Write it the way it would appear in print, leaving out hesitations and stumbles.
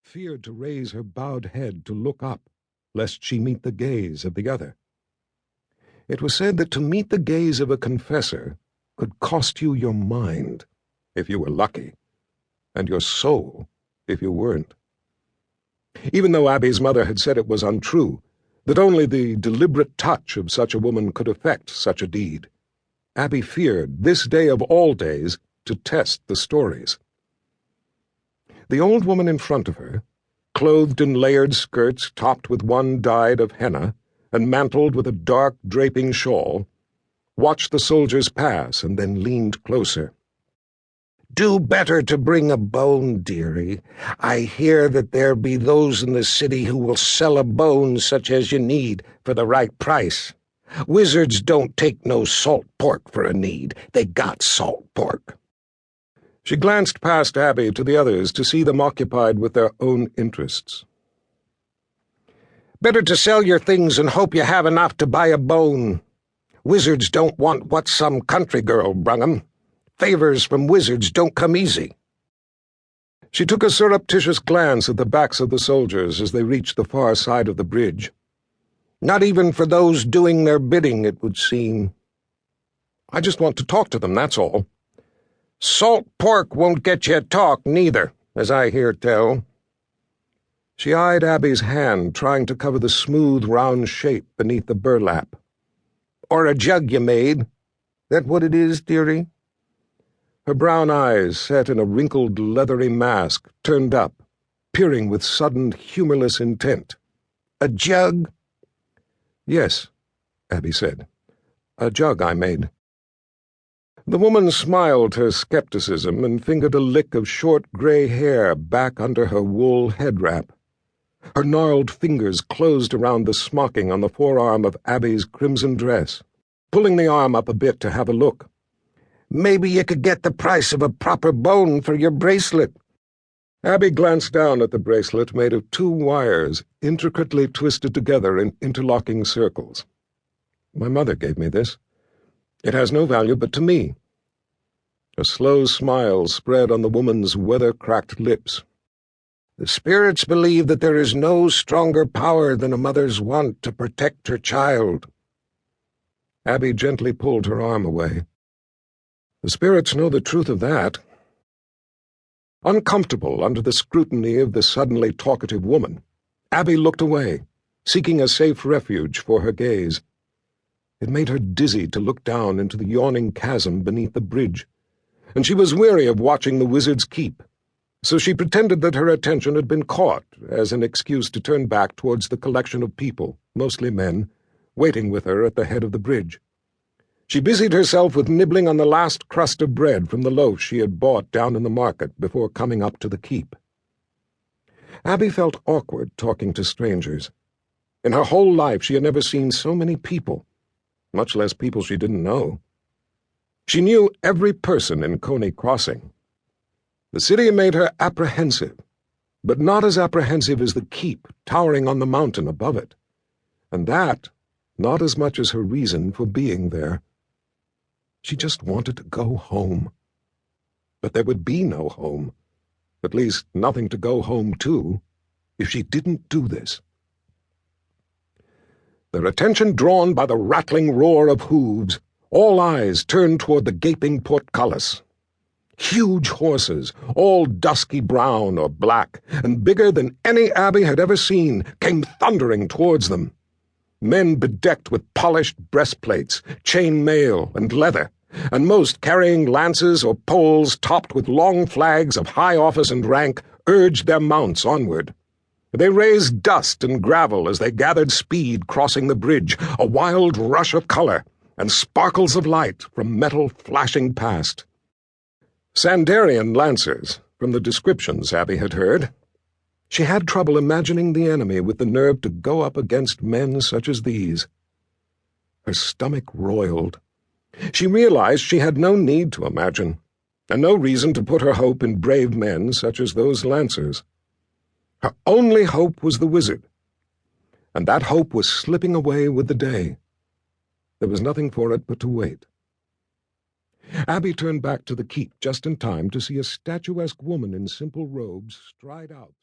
feared to raise her bowed head to look up, lest she meet the gaze of the other. It was said that to meet the gaze of a confessor could cost you your mind, if you were lucky, and your soul, if you weren't. Even though Abby's mother had said it was untrue, that only the deliberate touch of such a woman could effect such a deed, Abby feared, this day of all days, to test the stories. The old woman in front of her, clothed in layered skirts topped with one dyed of henna and mantled with a dark draping shawl, watched the soldiers pass and then leaned closer. "Do better to bring a bone, dearie. I hear that there be those in the city who will sell a bone such as you need for the right price. Wizards don't take no salt pork for a need. They got salt pork." She glanced past Abby to the others to see them occupied with their own interests. "Better to sell your things and hope you have enough to buy a bone. Wizards don't want what some country girl brung 'em. Favors from wizards don't come easy." She took a surreptitious glance at the backs of the soldiers as they reached the far side of the bridge. "Not even for those doing their bidding, it would seem." "I just want to talk to them, that's all." "Salt pork won't get you talk, neither, as I hear tell." She eyed Abby's hand, trying to cover the smooth, round shape beneath the burlap. "Or a jug you made. That what it is, dearie?" Her brown eyes, set in a wrinkled, leathery mask, turned up, peering with sudden, humorless intent. "A jug?" "Yes," Abby said. "A jug I made." The woman smiled her skepticism and fingered a lick of short gray hair back under her wool head wrap. Her gnarled fingers closed around the smocking on the forearm of Abby's crimson dress, pulling the arm up a bit to have a look. "Maybe you could get the price of a proper bone for your bracelet." Abby glanced down at the bracelet made of 2 wires intricately twisted together in interlocking circles. "My mother gave me this. It has no value but to me." A slow smile spread on the woman's weather-cracked lips. "The spirits believe that there is no stronger power than a mother's want to protect her child." Abby gently pulled her arm away. "The spirits know the truth of that." Uncomfortable under the scrutiny of the suddenly talkative woman, Abby looked away, seeking a safe refuge for her gaze. It made her dizzy to look down into the yawning chasm beneath the bridge, and she was weary of watching the wizard's keep, so she pretended that her attention had been caught as an excuse to turn back towards the collection of people, mostly men, waiting with her at the head of the bridge. She busied herself with nibbling on the last crust of bread from the loaf she had bought down in the market before coming up to the keep. Abby felt awkward talking to strangers. In her whole life she had never seen so many people, much less people she didn't know. She knew every person in Coney Crossing. The city made her apprehensive, but not as apprehensive as the keep towering on the mountain above it, and that not as much as her reason for being there. She just wanted to go home. But there would be no home, at least nothing to go home to, if she didn't do this. Their attention drawn by the rattling roar of hooves, all eyes turned toward the gaping portcullis. Huge horses, all dusky brown or black, and bigger than any Abby had ever seen, came thundering towards them. Men bedecked with polished breastplates, chain mail, and leather, and most carrying lances or poles topped with long flags of high office and rank, urged their mounts onward. They raised dust and gravel as they gathered speed crossing the bridge, a wild rush of color, and sparkles of light from metal flashing past. Sandarian lancers, from the descriptions Abby had heard. She had trouble imagining the enemy with the nerve to go up against men such as these. Her stomach roiled. She realized she had no need to imagine, and no reason to put her hope in brave men such as those lancers. Her only hope was the wizard, and that hope was slipping away with the day. There was nothing for it but to wait. Abby turned back to the keep just in time to see a statuesque woman in simple robes stride out.